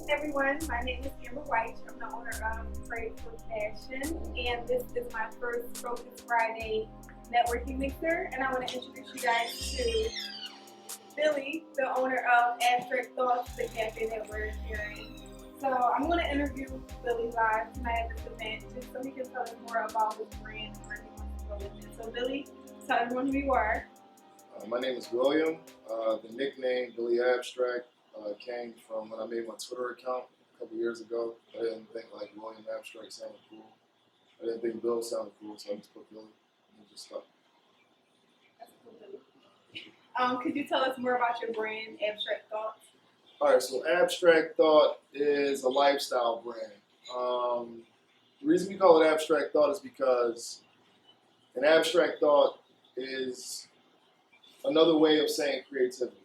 Everyone, my name is Amber White. I'm the owner of Praise for Fashion, and this is my first Focus Friday networking mixer. And I want to introduce you guys to Billy, the owner of Abstract Thoughts, the cafe that we're sharing. So I'm going to interview Billy live tonight at this event, just so he can tell us more about his brand and where he wants to go with it. So Billy, tell everyone who you are. My name is William. The nickname Billy Abstract came from when I made my Twitter account a couple years ago. I didn't think like William Abstract sounded cool. I didn't think Bill sounded cool, so I just put Billy and just stuck. That's cool, Billy. Could you tell us more about your brand, Abstract Thoughts? All right, so Abstract Thought is a lifestyle brand. The reason we call it Abstract Thought is because an abstract thought is another way of saying creativity.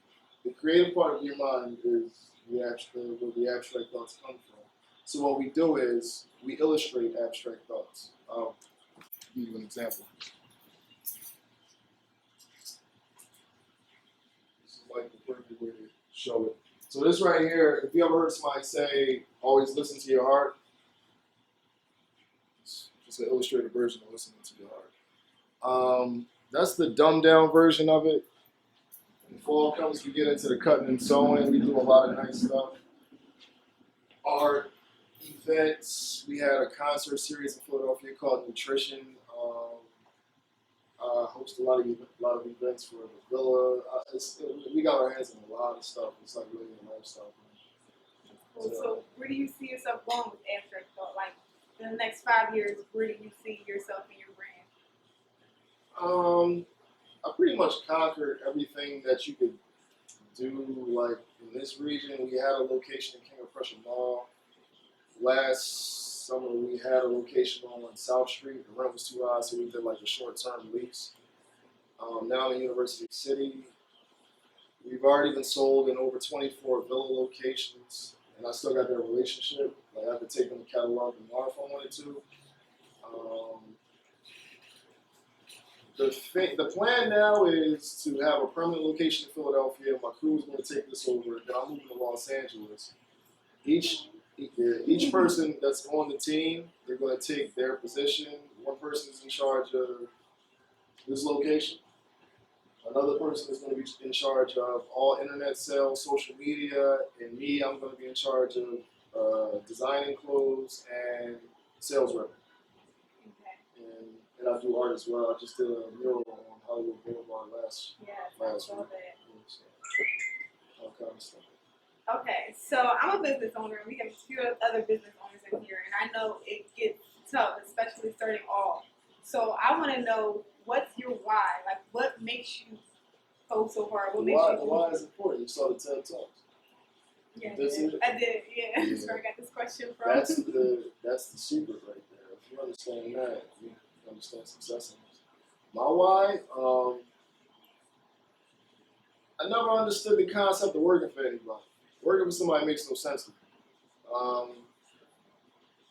The creative part of your mind is where the abstract thoughts come from. So what we do is we illustrate abstract thoughts. I'll give you an example. This is like the perfect way to show it. So this right here, if you ever heard somebody say, always listen to your heart, it's just an illustrated version of listening to your heart. That's the dumbed down version of it. When fall comes, we get into the cutting and sewing. We do a lot of nice stuff. Art, events. We had a concert series in Philadelphia called Nutrition. Host a lot of events for the Villa. We got our hands in a lot of stuff. It's like really a lifestyle thing. Cool. So where do you see yourself going with Abstract Thought? Like in the next 5 years, where do you see yourself in your brand? I pretty much conquered everything that you could do. Like in this region, we had a location in King of Prussia Mall. Last summer, we had a location on South Street. The rent was too high, so we did like a short-term lease. Now in University City, we've already been sold in over 24 Villa locations, and I still got that relationship. Like I could take them to catalog tomorrow if I wanted to. The plan now is to have a permanent location in Philadelphia. My crew is going to take this over. Then I'm moving to Los Angeles. Each person that's on the team, they're going to take their position. One person is in charge of this location. Another person is going to be in charge of all internet sales, social media, and me, I'm going to be in charge of designing clothes and sales rep. And I do art as well. I just did a mural on Hollywood Boulevard last week. All kind of stuff. Okay, so I'm a business owner, and we have a few other business owners in here, and I know it gets tough, especially starting off. So I want to know, what's your why? Like, what makes you go so hard? What makes you? The why is important. You saw the TED Talks. Yeah, I did. Yeah. That's where I got this question from. That's the secret right there. If you understand that, you understand success in this. My why, I never understood the concept of working for anybody. Working for somebody makes no sense to me.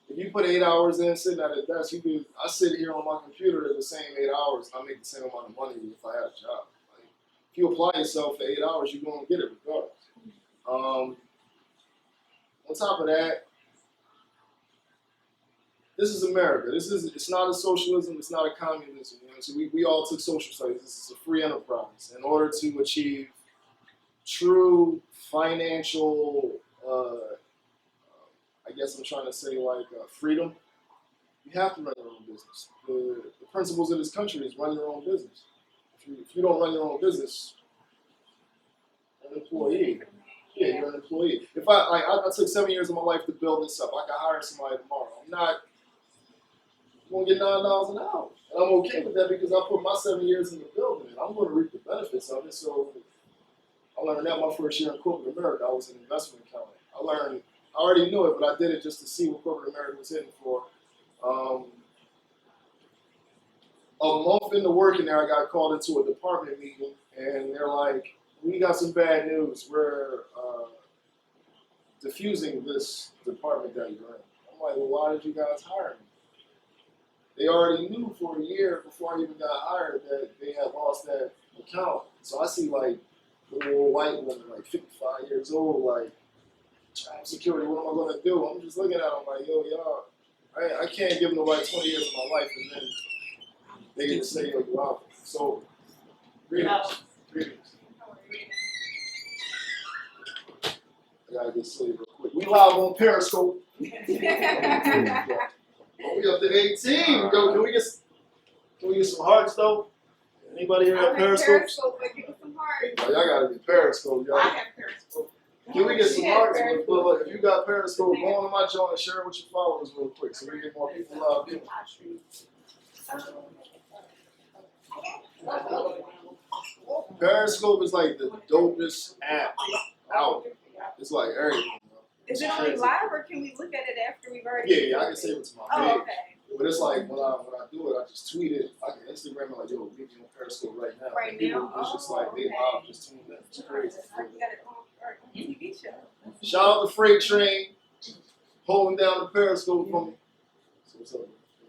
If you put 8 hours in sitting at a desk, I sit here on my computer the same 8 hours, and I make the same amount of money if I had a job. Like, if you apply yourself for 8 hours, you're going to get it regardless. On top of that, this is America. It's not a socialism. It's not a communism. You know? So we all took social studies. This is a free enterprise. In order to achieve true financial, I guess I'm trying to say like freedom, you have to run your own business. The principles of this country is run your own business. If you don't run your own business, you're an employee. Yeah, you're an employee. If I took 7 years of my life to build this up, I could hire somebody tomorrow. I'm not going to get $9 an hour. And I'm okay with that because I put my 7 years in the building and I'm going to reap the benefits of it. So I learned that my first year in corporate America. I was an investment accountant. I already knew it, but I did it just to see what corporate America was hitting for. A month into working there, I got called into a department meeting and they're like, we got some bad news. We're diffusing this department that you're in. I'm like, well, why did you guys hire me? They already knew for a year before I even got hired that they had lost that account. So I see like little white women, like 55 years old, like job security, what am I gonna do? I'm just looking at them like, yo, y'all, I can't give nobody 20 years of my life and then they get to say, yo, you out. So, greetings. I gotta get silly real quick. We live on Periscope. Oh, we up to 18. Yo, can we get some hearts though? Anybody here at Periscope? Periscope, but give us some hearts. Oh, y'all gotta be Periscope, y'all. I have Periscope. Can we get some Yeah, hearts? Periscope. Look, if you got Periscope, go on to my joint and share it with your followers real quick so we get more people logged in. Periscope is like the dopest app out. It's like everything. Is it only live or can we look at it after we've already? Yeah, I can save it to my Oh, page. okay. But it's like when I do it, I just tweet it. I can Instagram it like, yo, meet me on Periscope right now. Right And people, now? it's just like they Okay. live just tuned in. It's crazy. I got it on our TV show. Shout out to Freight Train, holding down the Periscope for me. So what's up?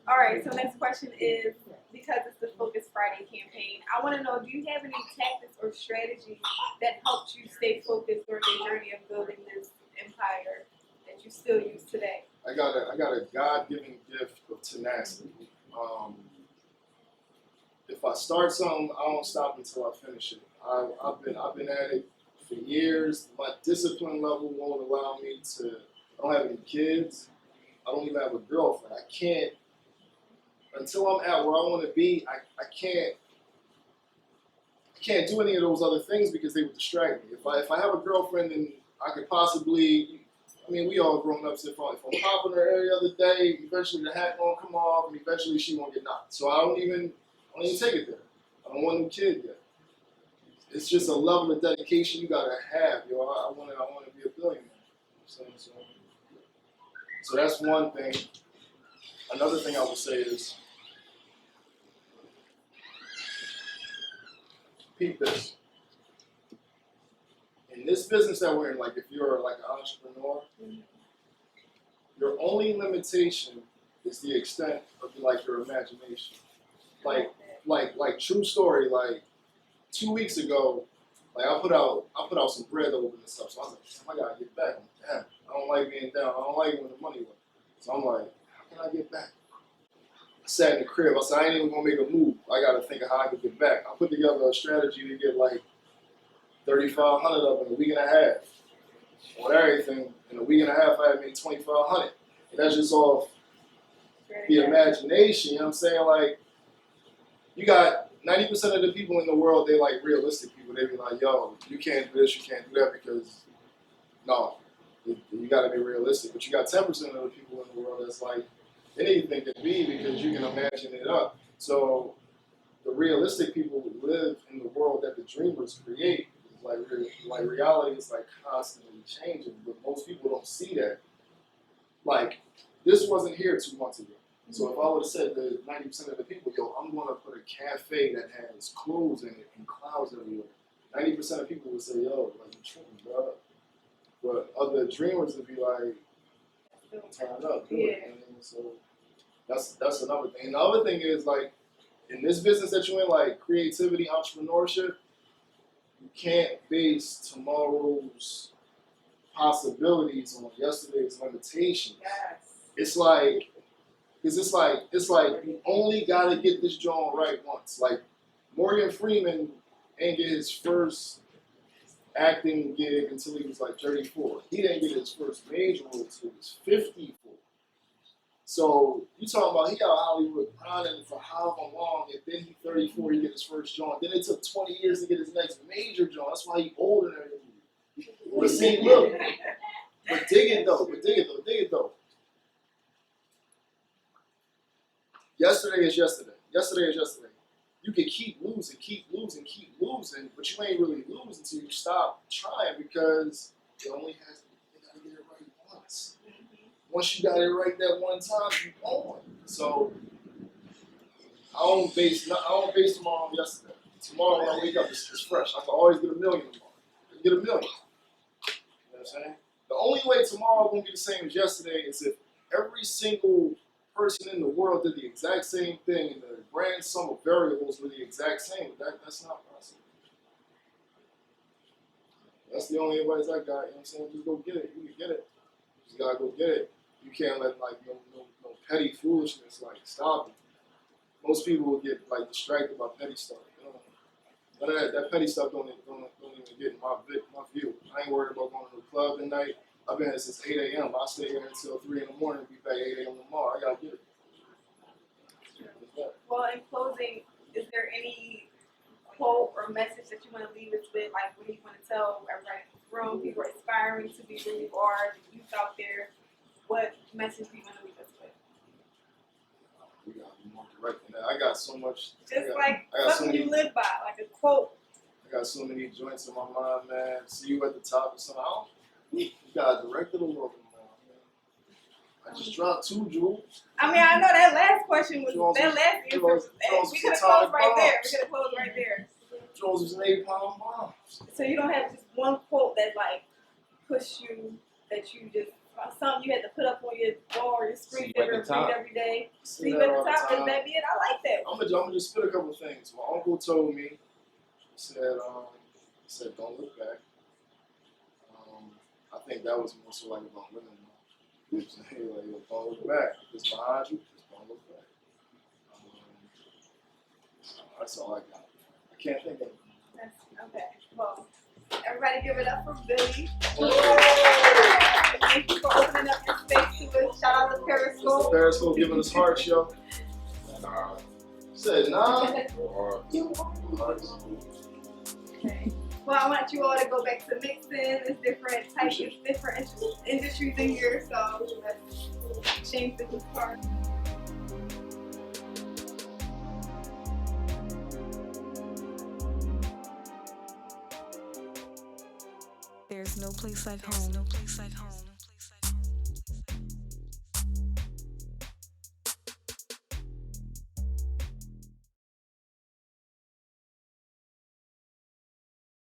All right, so next question is, because it's the Focus Friday campaign, I want to know, do you have any tactics or strategies that helped you stay focused during your journey of building this empire that you still use today? I got a God-given gift of tenacity. If I start something, I don't stop until I finish it. I've been at it for years. My discipline level won't allow me to. I don't have any kids. I don't even have a girlfriend. I can't until I'm at where I want to be. I can't do any of those other things because they would distract me. If I have a girlfriend, then I could possibly. I mean, we all grown ups. If I'm popping her every other day, eventually the hat gonna come off, and eventually she won't get knocked. So I don't even take it there. I don't want no kid yet. It's just a level of dedication you gotta have, yo. I want to be a billionaire. So that's one thing. Another thing I would say is, peep this. In this business that we're in, like if you're like an entrepreneur, your only limitation is the extent of like your imagination. Like true story, like 2 weeks ago, like I put out some bread over and stuff. So I was like, I gotta get back. Damn, I don't like being down. I don't like when the money went. So I'm like, how can I get back? I sat in the crib. I said, I ain't even gonna make a move. I gotta think of how I can get back. I put together a strategy to get like 3,500 up in a week and a half. On everything, in a week and a half, I had made 2,500. And that's just off the imagination. You know what I'm saying? Like, you got 90% of the people in the world, they like realistic people. They be like, yo, you can't do this, you can't do that because, no, you got to be realistic. But you got 10% of the people in the world that's like, anything can be because you can imagine it up. So the realistic people who live in the world that the dreamers create, is like reality is like constantly changing. But most people don't see that. Like, this wasn't here 2 months ago. So if I would have said to 90% of the people, yo, I'm going to put a cafe that has clothes in it and clouds everywhere, 90% of people would say, yo, like, you're tripping, bro. But other dreamers would be like, turn it up, do it. And so that's another thing. And the other thing is, like, in this business that you're in, like creativity, entrepreneurship, you can't base tomorrow's possibilities on yesterday's limitations. Yes. It's like you only gotta get this joint right once. Like Morgan Freeman ain't get his first acting gig until he was like 34. He didn't get his first major role until he was 54. So you talking about he out Hollywood grinding for however long, and then he 34, he get his first joint. Then it took 20 years to get his next major joint. That's why he older than everybody. But see, look, but dig it though. Yesterday is yesterday. You can keep losing, but you ain't really losing until you stop trying because you gotta get it right once. Once you got it right that one time, you on. So I don't base tomorrow on yesterday. Tomorrow when I wake up, it's fresh. I can always get a million tomorrow. I can get a million. You know what I'm saying? The only way tomorrow won't be the same as yesterday is if every single person in the world did the exact same thing and the grand sum of variables were the exact same. That's not possible. That's the only advice I got. You know what I'm saying? Just go get it. You can get it. You just gotta go get it. You can't let like no petty foolishness like stop you. Most people will get like distracted by petty stuff. You know, none of that petty stuff don't even get in my view. I ain't worried about going to the club at night. I've been here since 8 a.m. I stay here until 3 in the morning. Be back 8 a.m. tomorrow. I gotta get it. Well, in closing, is there any quote or message that you want to leave us with? Like, what do you want to tell everybody in this room? People are aspiring to be who you are, the youth out there. What message do you want to leave us with? We gotta be more direct than that. I got so much. Just I like got something you live by, like a quote. I got so many joints in my mind, man. See you at the top of something. You gotta direct it a little bit more, man. I just dropped 2 jewels. I mean, I know that last question was Jones that was- last answer. Jones We could have atomic closed right there. bombs. We could have closed right there. Jones was an 8-pound bomb. So you don't have just one quote that like push you, that you just something you had to put up on your wall or your screen See you at or the top. read every day. See See you that at all the top. the Is time. that be it? I like that. I'm gonna just spit a couple things. My uncle told me, he said, don't look back. I think that was more so like about women. He was like, don't look back. It's behind you, just don't look back. That's all I got. I can't think of it. That's, okay. Well, everybody give it up for Billy. Thank you for opening up your space to us. Shout out to Mr. Periscope. Periscope giving us hearts, yo. Said nah. Okay. Well, I want you all to go back to mixing. There's different types, different industries in here, so let's change the part. There's no place like home.